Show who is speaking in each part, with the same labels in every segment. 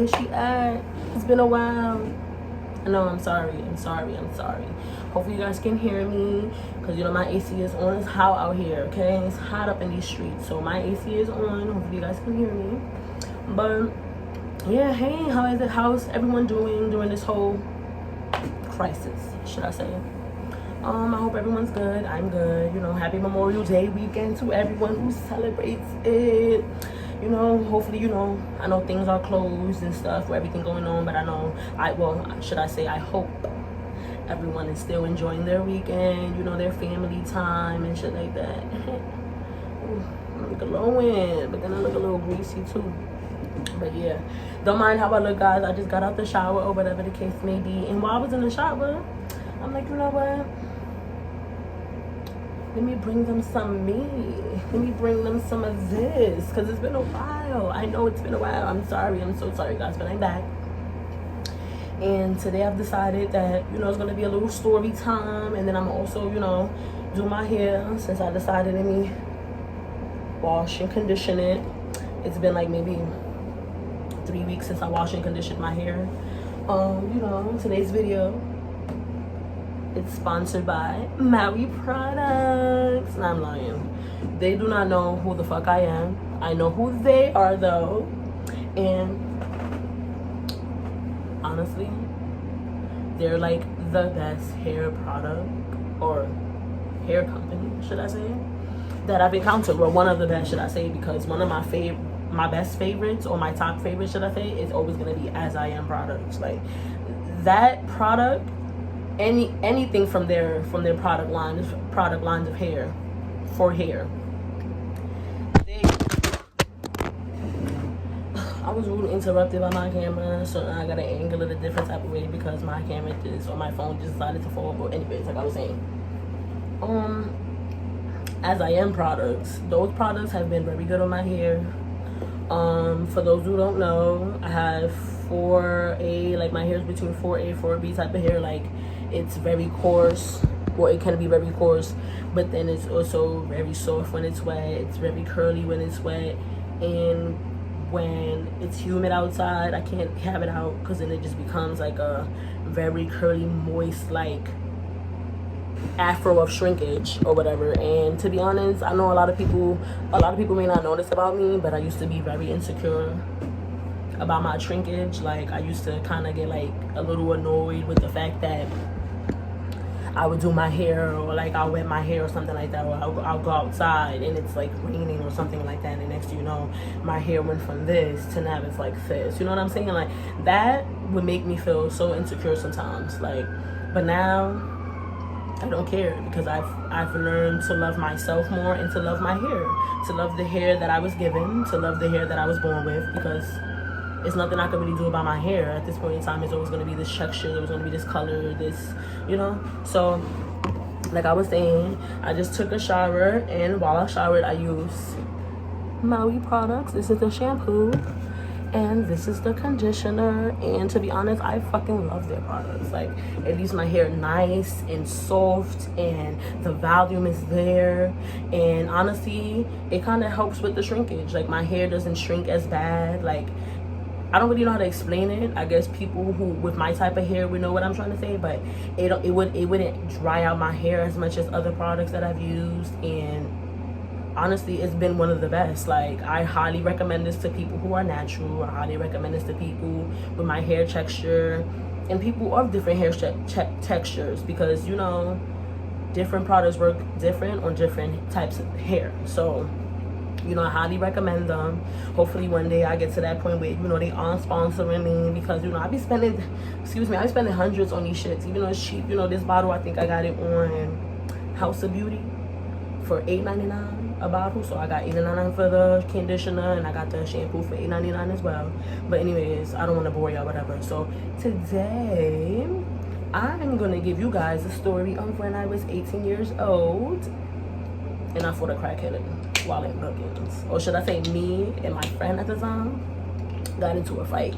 Speaker 1: Where she at? It's been a while. No, I'm sorry. Hopefully you guys can hear me, because you know my AC is on. It's hot out here, okay? It's hot up in these streets, so my AC is on. Hopefully you guys can hear me. But yeah, hey, how is it? How's everyone doing during this whole crisis, should I say? I hope everyone's good. I'm good. You know, happy Memorial Day weekend to everyone who celebrates it. You know, hopefully, you know, I know things are closed and stuff with everything going on, but I hope everyone is still enjoying their weekend, you know, their family time and shit like that. Ooh, I'm glowing, but then I look a little greasy too. But yeah, don't mind how I look, guys. I just got out the shower or whatever the case may be. And while I was in the shower, I'm like, you know what? Let me bring them some me. Let me bring them some of this. Because it's been a while. I know it's been a while. I'm sorry. I'm so sorry, guys. But I'm back. And today I've decided that, you know, it's going to be a little story time. And then I'm also, you know, do my hair. Since I decided to me wash and condition it. It's been like maybe 3 weeks since I washed and conditioned my hair. You know, today's video, it's sponsored by Maui products. And I'm lying. They do not know who the fuck I am. I know who they are though. And honestly, they're like the best hair product or hair company, should I say, that I've encountered. Well, one of the best, should I say, because one of my best favorites, or my top favorites, should I say, is always gonna be As I Am products. Like that product, anything from their product lines of hair, for hair. I was rudely interrupted by my camera, so I gotta angle it a different type of way because my camera or my phone just decided to fall. But anyways, like I was saying, As I Am products, those products have been very good on my hair. For those who don't know, I have 4A, like my hair is between 4A, 4B type of hair. Like it's very coarse, or it can be very coarse, but then it's also very soft when it's wet. It's very curly when it's wet, and when it's humid outside, I can't have it out because then it just becomes like a very curly, moist, like afro of shrinkage or whatever. And to be honest, I know a lot of people may not know this about me, but I used to be very insecure about my shrinkage. Like I used to kind of get like a little annoyed with the fact that I would do my hair, or like I'll wet my hair or something like that, or I'll go outside and it's like raining or something like that, and the next thing you know, my hair went from this to now it's like this. You know what I'm saying? Like that would make me feel so insecure sometimes. Like, but now I don't care, because I've learned to love myself more and to love my hair, to love the hair that I was given, to love the hair that I was born with, because it's nothing I can really do about my hair. At this point in time, it's always going to be this texture, there's going to be this color, this, you know. So like I was saying, I just took a shower, and while I showered, I used Maui products. This is the shampoo and this is the conditioner, and to be honest, I fucking love their products. Like it leaves my hair nice and soft, and the volume is there, and honestly it kind of helps with the shrinkage. Like my hair doesn't shrink as bad. Like I don't really know how to explain it. I guess people who with my type of hair would know what I'm trying to say, but it wouldn't dry out my hair as much as other products that I've used. And honestly, it's been one of the best. Like I highly recommend this to people who are natural. I highly recommend this to people with my hair texture and people of different hair textures, because you know different products work different on different types of hair. So you know, I highly recommend them. Hopefully one day I get to that point where, you know, they are sponsoring me, because, you know, I be spending hundreds on these shits, even though it's cheap. You know, this bottle, I think I got it on House of Beauty for $8.99 a bottle. So I got $8.99 for the conditioner, and I got the shampoo for $8.99 as well. But anyways, I don't want to bore y'all, whatever. So today I'm gonna give you guys a story of when I was 18 years old and I fought a crackhead while in Brookings. Or should I say, me and my friend at the time got into a fight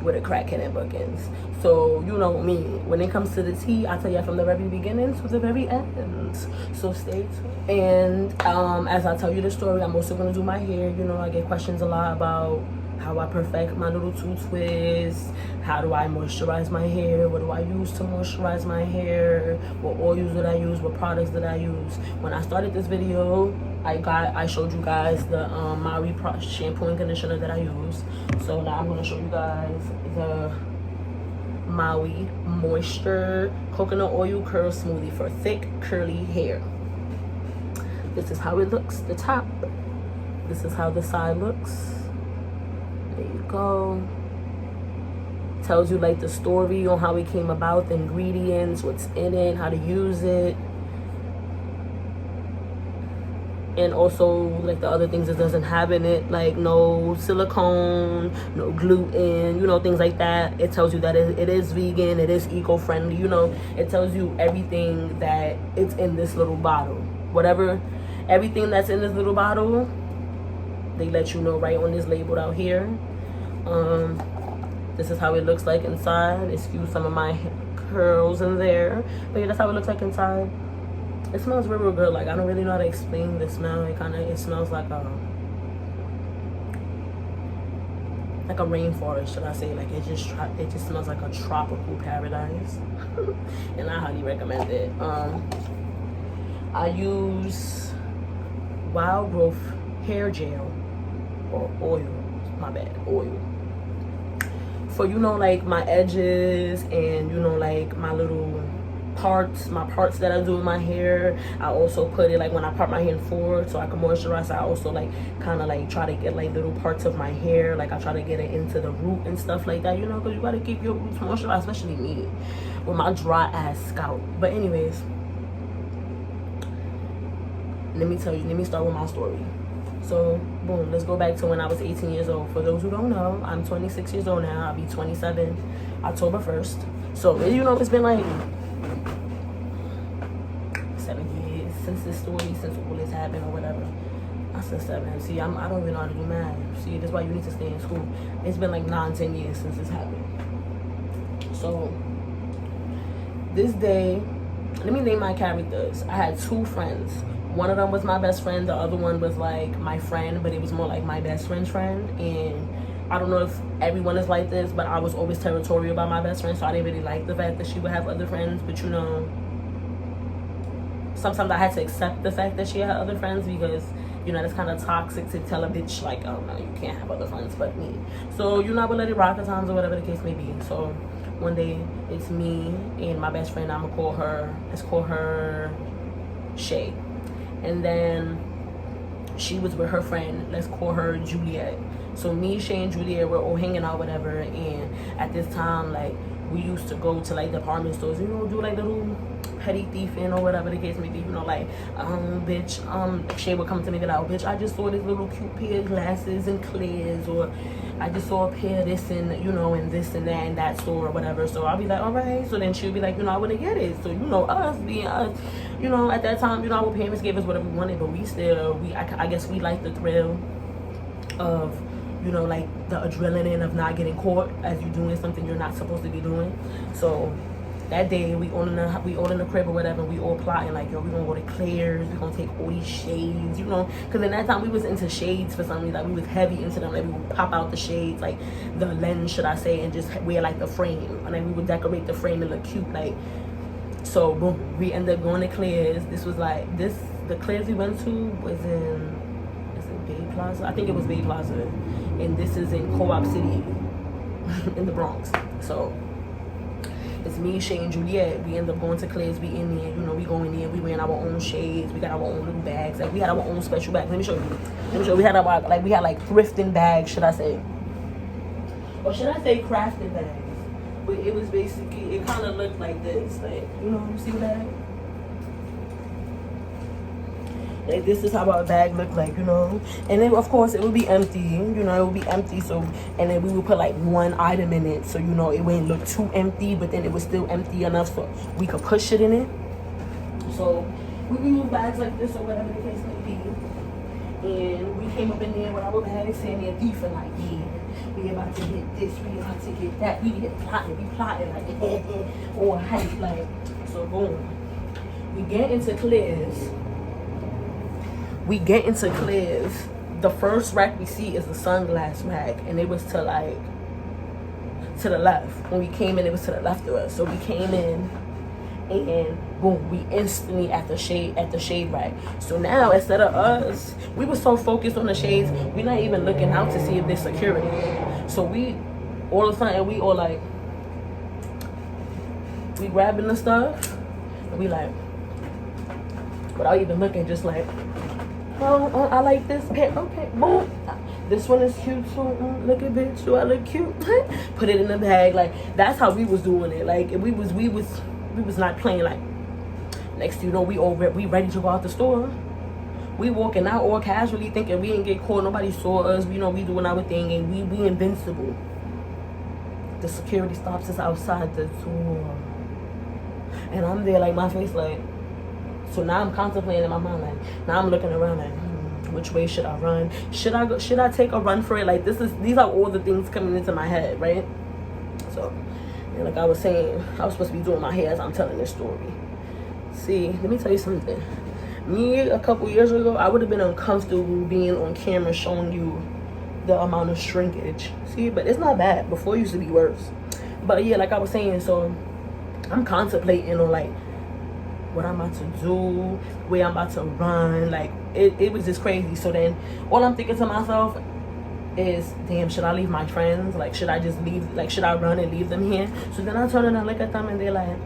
Speaker 1: with a crackhead in Brookings. So you know me, when it comes to the tea, I tell you from the very beginning to the very end. So stay tuned. And as I tell you the story, I'm also gonna do my hair. You know, I get questions a lot about how I perfect my little two twists, how do I moisturize my hair, what do I use to moisturize my hair, what oils did I use, what products did I use. When I started this video, I showed you guys the Maui shampoo and conditioner that I use. So now I'm going to show you guys the Maui Moisture Coconut Oil Curl Smoothie for thick, curly hair. This is how it looks, the top. This is how the side looks. There you go. Tells you like the story on how it came about, the ingredients, what's in it, how to use it. And also like the other things it doesn't have in it, like no silicone, no gluten, you know, things like that. It tells you that it is vegan, it is eco-friendly, you know. It tells you everything that it's in this little bottle. Everything that's in this little bottle, they let you know right on this label out here. This is how it looks like inside. Excuse some of my curls in there, but yeah, that's how it looks like inside. It smells real good. Like, I don't really know how to explain the smell. It smells like a rainforest, should I say. Like, it just smells like a tropical paradise. And I highly recommend it. I use Wild Growth hair gel, or oil, my bad, oil, for, you know, like my edges and, you know, like my little parts that I do with my hair. I also put it like when I part my hair in four so I can moisturize. I also like kind of like try to get like little parts of my hair, like I try to get it into the root and stuff like that, you know, because you gotta keep your roots moisturized, especially me with my dry ass scalp. But anyways, let me start with my story. So boom, let's go back to when I was 18 years old. For those who don't know, I'm 26 years old now. I'll be 27 October 1st. So, you know, it's been like 7 years since this story, since all this happened or whatever. I said 7. See, I don't even know how to do math. See, that's why you need to stay in school. It's been like 9-10 years since this happened. So this day, let me name my characters. I had 2 friends. One of them was my best friend. The other one was like my friend, but it was more like my best friend's friend. And I don't know if everyone is like this, but I was always territorial about my best friend, so I didn't really like the fact that she would have other friends. But you know, sometimes I had to accept the fact that she had other friends, because, you know, that's kind of toxic to tell a bitch like, oh no, you can't have other friends but me. So, you know, I would let it rock at times or whatever the case may be. So one day it's me and my best friend. let's call her Shay. And then she was with her friend, let's call her Juliet. So me, Shay, and Juliet were all hanging out, whatever. And at this time, like, we used to go to like department stores, you know, do like little petty thieving or whatever the case may be, you know, like, bitch, Shay would come to me and like, oh, bitch, I just saw this little cute pair of glasses and Claire's, or I just saw a pair of this and, you know, and this and that in that store or whatever. So I'll be like, all right. So then she'll be like, you know, I wouldn't get it. So, you know, us being us, you know, at that time, you know, our parents gave us whatever we wanted, but I guess we like the thrill of, you know, like the adrenaline of not getting caught as you doing something you're not supposed to be doing. So that day we all in the crib or whatever, we all plotting like, yo, we gonna go to Claire's, we gonna take all these shades, you know, because in that time we was into shades for some reason. Like, we was heavy into them. Like, we would pop out the shades, like the lens, should I say, and just wear like the frame, and then we would decorate the frame and look cute. Like, so boom, we ended up going to Claire's. The Claire's we went to was in Bay Plaza. I think it was Bay Plaza, and this is in Co-op City in the Bronx. So it's me, Shay, and Juliet. We end up going to Claire's. We in there, you know, we go in there. We wearing our own shades. We got our own little bags. Like, we had our own special bags. Let me show you. We had like thrifting bags, should I say, or should I say crafting bags? But it was basically, it kind of looked like this, like, you know, you see that? Like, this is how our bag looked like, you know. And then, of course, it would be empty, you know, it would be empty. So, and then we would put like one item in it, so, you know, it wouldn't look too empty, but then it was still empty enough so we could push it in it. So we would use bags like this or whatever the case may be. And we came up in there with our bags saying they're deep and like, yeah, we about to get this, we about to get that, we plotting like or hype, like. So boom, we get into Claire's. The the first rack we see is the sunglass rack, and it was to like to the left. When we came in, it was to the left of us. So we came in, and boom, we instantly at the shade rack. So now instead of us, we were so focused on the shades, we're not even looking out to see if there's security. So we all of a sudden we all like, we grabbing the stuff, and we like, without even looking, just like, oh, I like this pair. Okay, boom. This one is cute too. Look at bitch, do I look cute? Put it in the bag. Like, that's how we was doing it. Like, we was not playing. Like, next thing you know, we ready to go out the store. We walking out all casually, thinking we didn't get caught. Nobody saw us. We know we doing our thing, and we invincible. The security stops us outside the door, and I'm there like my face like. So now I'm contemplating in my mind, like, now I'm looking around like, which way should I run? Should I take a run for it? Like, these are all the things coming into my head, right? So, and like I was saying, I was supposed to be doing my hair as I'm telling this story. See, let me tell you something. Me, a couple years ago, I would have been uncomfortable being on camera showing you the amount of shrinkage. See, but it's not bad. Before it used to be worse. But yeah, like I was saying, so I'm contemplating on like, what I'm about to do, where I'm about to run. Like, it was just crazy. So then all I'm thinking to myself is, damn, should I leave my friends? Like, should I just leave? Like, should I run and leave them here? So then I turn and I look at them, and they're like,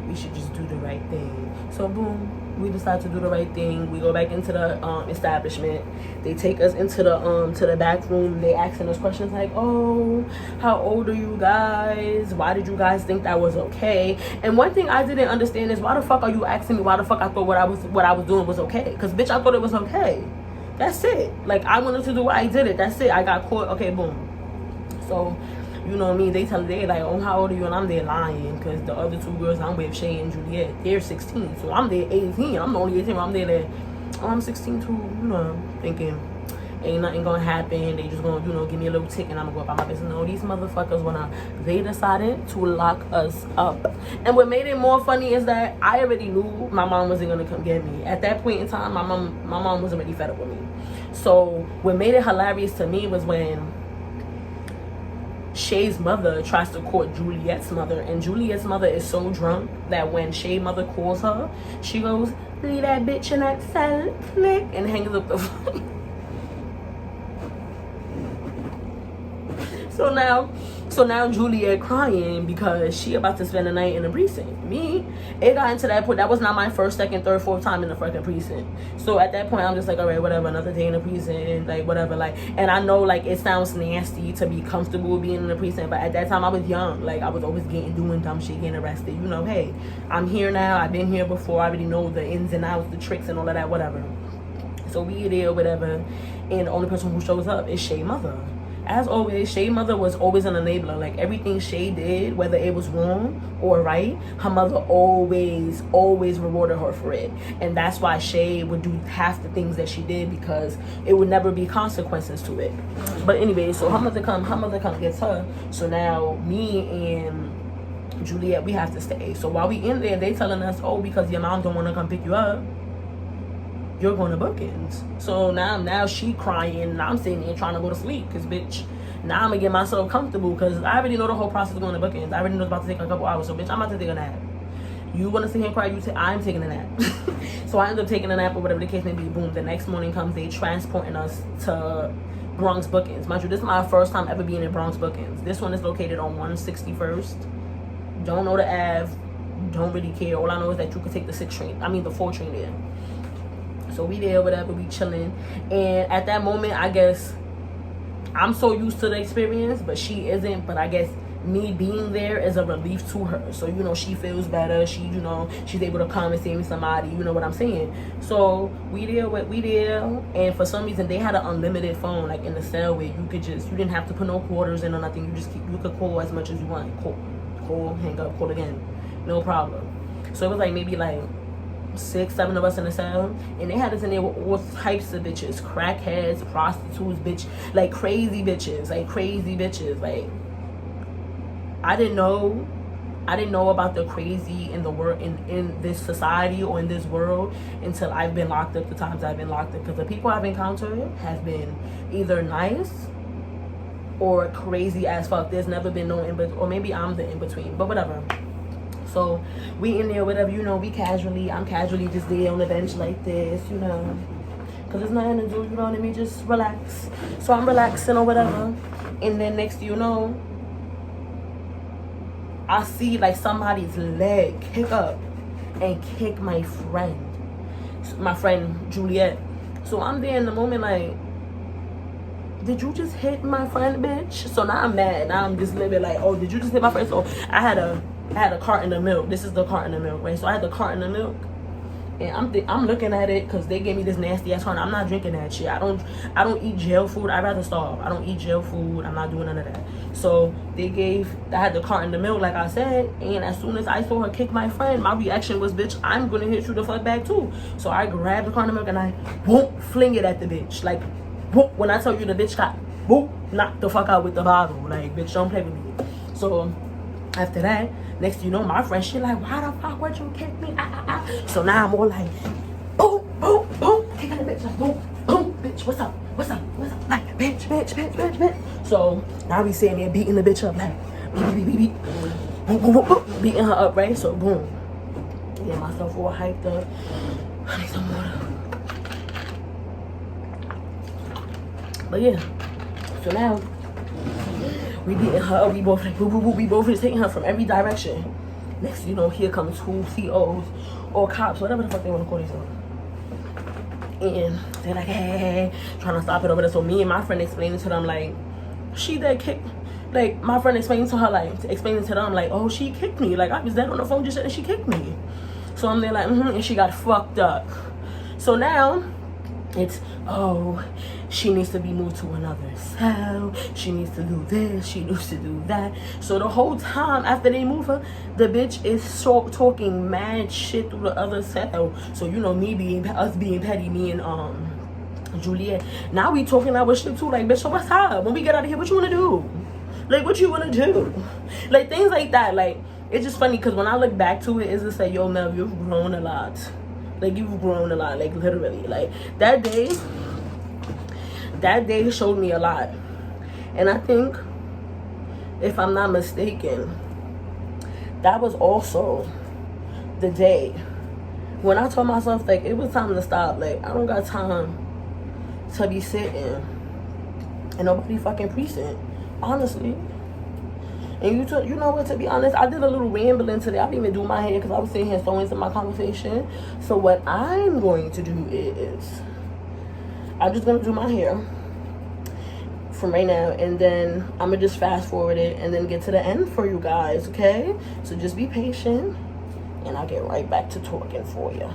Speaker 1: we should just do the right thing. So boom, we decide to do the right thing. We go back into the establishment. They take us into the back room. They asking us questions like, oh, how old are you guys? Why did you guys think that was okay? And one thing I didn't understand is, why the fuck are you asking me why the fuck I thought what I was doing was okay? Because bitch, I thought it was okay. That's it. Like, I wanted to do what I did it. That's it. I got caught. Okay, boom. So, you know what I mean? They like, oh, how old are you? And I'm there lying, because the other two girls I'm with, Shay and Juliet, they're 16. So I'm there 18. I'm the only 18. I'm there. Oh, I'm 16 too. You know, thinking ain't nothing gonna happen. They just gonna, you know, give me a little tick and I'm gonna go about my business. No, these motherfuckers they decided to lock us up. And what made it more funny is that I already knew my mom wasn't gonna come get me. At that point in time, my mom was already fed up with me. So what made it hilarious to me was when Shay's mother tries to court Juliet's mother, and Juliet's mother is so drunk that when Shay's mother calls her, she goes, leave that bitch in that cell, click, and hangs up the phone. So now Juliet crying because she about to spend the night in the precinct. Me, it got into that point. That was not my first, second, third, fourth time in the fucking precinct. So at that point, I'm just like, all right, whatever, another day in the precinct, like, whatever. Like, and I know, like, it sounds nasty to be comfortable being in the precinct, but at that time, I was young. Like, I was always doing dumb shit, getting arrested. You know, hey, I'm here now. I've been here before. I already know the ins and outs, the tricks, and all of that, whatever. So we there, whatever. And the only person who shows up is Shay's mother. As always, Shay's mother was always an enabler. Like, everything Shay did, whether it was wrong or right, her mother always rewarded her for it. And that's why Shay would do half the things that she did, because it would never be consequences to it. But anyway, so her mother come gets her. So now me and Juliet, we have to stay. So while we in there, they telling us, oh, because your mom don't want to come pick you up, you're going to bookings. So now she crying, and I'm sitting there trying to go to sleep, because bitch, now I'm gonna get myself comfortable, because I already know the whole process of going to bookings. I already know it's about to take a couple hours. So bitch, I'm about to take a nap. You want to sit here and cry, I'm taking a nap. So I end up taking a nap, or whatever the case may be. Boom, the next morning comes, they transporting us to Bronx bookings. Mind you, this is my first time ever being in Bronx bookings. This one is located on 161st. Don't know the Ave, don't really care. All I know is that you can take the 4 train there. So we there, whatever, we chilling. And at that moment, I guess I'm so used to the experience, but she isn't. But I guess me being there is a relief to her. So, you know, she feels better. She, you know, she's able to come and see me somebody. You know what I'm saying? So we there. And for some reason, they had an unlimited phone, like in the cell, where you didn't have to put no quarters in or nothing. You could call as much as you want. Call, hang up, call again. No problem. So it was like maybe like 6, 7 of us in the cell, and they had us in there with all types of bitches, crackheads, prostitutes, bitch, like crazy bitches. Like, I didn't know I didn't know about the crazy in the world, in this society or in this world, until I've been locked up the times I've been locked up. Because the people I've encountered have been either nice or crazy as fuck. There's never been no in between, or maybe I'm the in between, but whatever. So we in there, whatever, you know, I'm casually just there on the bench like this, you know, because there's nothing to do, you know what I mean, just relax. So I'm relaxing or whatever, and then next you know, I see like somebody's leg kick up and kick my friend Juliet. So I'm there in the moment like, did you just hit my friend, bitch? So now I'm mad. Now I'm just living like, oh, did you just hit my friend? So I had a carton of milk. This is the carton of milk, right? So I had the carton of milk, and I'm looking at it because they gave me this nasty ass carton. I'm not drinking that shit. I don't eat jail food. I'd rather starve. I don't eat jail food. I'm not doing I had the carton of milk, like I said, and as soon as I saw her kick my friend, my reaction was, bitch, I'm gonna hit you the fuck back too. So I grabbed the carton of milk and I won't fling it at the bitch. Like, whoop, when I tell you the bitch got whoop, knocked the fuck out with the bottle. Like, bitch, don't play with me. So after that, next you know, my friend, she like, why the fuck would you kick me? So now I'm all like, boom, boom, boom, kicking the bitch, like, boom, boom, bitch, what's up, like, bitch. So now we sitting there beating the bitch up, like, beat, boom, beating her up, right? So boom, get myself all hyped up. I need some water. But yeah, so now we beating her up. We both like boo boo boo. We both is hitting her from every direction. Next, you know, here comes two COs or cops, whatever the fuck they want to call themselves. And they're like, hey, trying to stop it over there. So me and my friend explaining to them like, she that kicked. Like my friend explaining to them like, oh, she kicked me. Like I was dead on the phone just and she kicked me. So I'm there like, and she got fucked up. So now it's, oh, she needs to be moved to another cell. She needs to do this. She needs to do that. So the whole time after they move her, the bitch is talking mad shit through the other cell. So you know, us being petty, me and Juliet. Now we talking our shit too. Like, bitch, so what's up? When we get out of here, what you wanna do? Like, what you wanna do? Like things like that. Like it's just funny because when I look back to it, it's just like, yo, Mel, you've grown a lot. Like you've grown a lot. Like literally. Like that day showed me a lot. And I think, if I'm not mistaken, that was also the day when I told myself like it was time to stop. Like I don't got time to be sitting in nobody fucking precinct, honestly. And you know what, to be honest, I did a little rambling today. I didn't even do my hair because I was sitting here so into my conversation. So what I'm going to do is I'm just gonna do my hair from right now, and then I'm gonna just fast forward it and then get to the end for you guys, okay? So just be patient and I'll get right back to talking for you.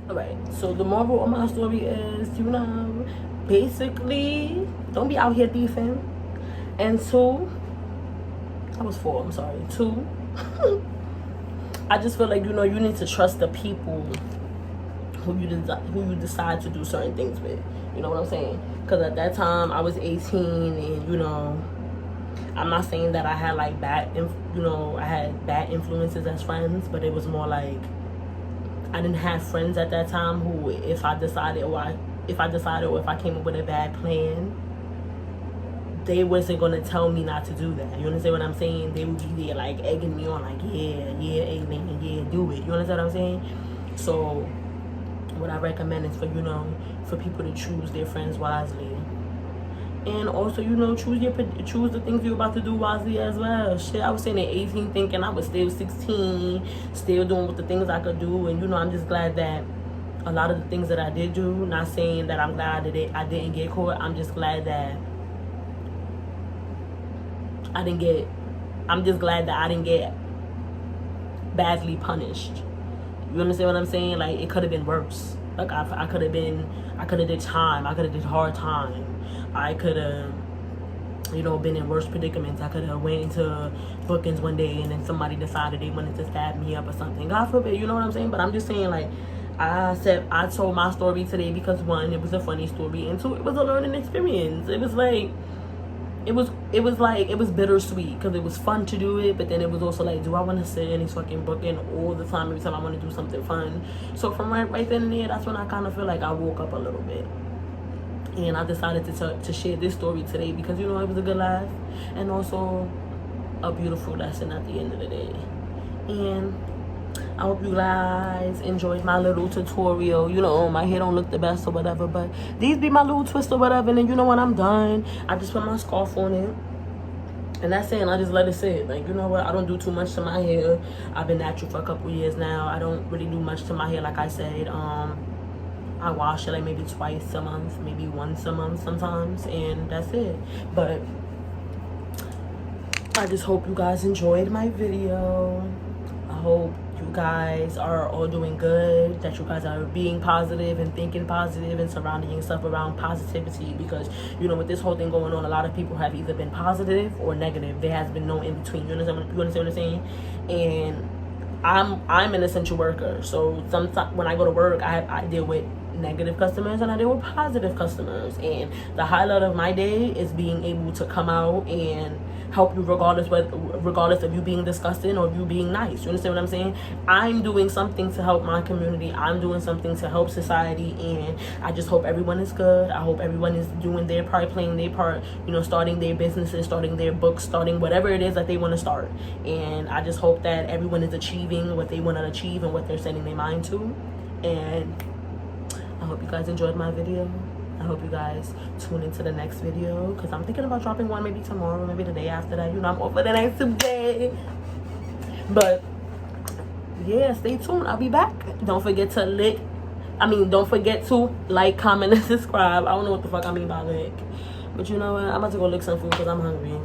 Speaker 1: Alright, so the moral of my story is, basically, don't be out here beefing. And two, that was 4, I'm sorry. 2, I just feel like, you need to trust the people who you decide to do certain things with. You know what I'm saying? Because at that time, I was 18 and, I'm not saying that I had like I had bad influences as friends, but it was more like I didn't have friends at that time who, if I decided or if I came up with a bad plan, they wasn't gonna tell me not to do that. You understand what I'm saying? They would be there like egging me on, like, yeah, amen, yeah, do it. You understand what I'm saying? So what I recommend is for people to choose their friends wisely. And also, choose the things you're about to do wisely as well. Shit, I was sitting at 18 thinking I was still 16, still doing what the things I could do. And, I'm just glad that a lot of the things that I did do, not saying that I'm glad that I didn't get caught. I'm just glad that I didn't get badly punished. You understand what I'm saying? Like, it could have been worse. Like, I could have did time. I could have did hard time. I could have, been in worse predicaments. I could have went into bookings one day and then somebody decided they wanted to stab me up or something. God forbid, you know what I'm saying? But I'm just saying, like, I told my story today because 1, it was a funny story, and 2, it was a learning experience. It was like, it was bittersweet because it was fun to do it, but then it was also like, do I want to sit in this fucking booking all the time every time I want to do something fun? So from right then and there, that's when I kind of feel like I woke up a little bit. And I decided to share this story today because, it was a good laugh and also a beautiful lesson at the end of the day. And I hope you guys enjoyed my little tutorial. My hair don't look the best or whatever, but these be my little twists or whatever. And then, when I'm done, I just put my scarf on it. And that's it, and I just let it sit. Like, I don't do too much to my hair. I've been natural for a couple years now. I don't really do much to my hair, like I said. I wash it like maybe twice a month, maybe once a month sometimes, and that's it. But I just hope you guys enjoyed my video. I hope you guys are all doing good, that you guys are being positive and thinking positive and surrounding yourself around positivity, because with this whole thing going on, a lot of people have either been positive or negative. There has been no in between. You understand what I'm saying? And I'm an essential worker, so sometimes when I go to work, I deal with negative customers and I deal with positive customers, and the highlight of my day is being able to come out and help you regardless of you being disgusting or you being nice. You understand what I'm saying? I'm doing something to help my community. I'm doing something to help society, and I just hope everyone is good. I hope everyone is doing their part, playing their part, starting their businesses, starting their books, starting whatever it is that they want to start. And I just hope that everyone is achieving what they want to achieve and what they're setting their mind to. And I hope you guys enjoyed my video. I hope you guys tune into the next video, because I'm thinking about dropping one maybe tomorrow, maybe the day after that. I'm off for the next day. But yeah, stay tuned. I'll be back. Don't forget to like, comment, and subscribe. I don't know what the fuck I mean by lick. But you know what? I'm about to go lick some food because I'm hungry.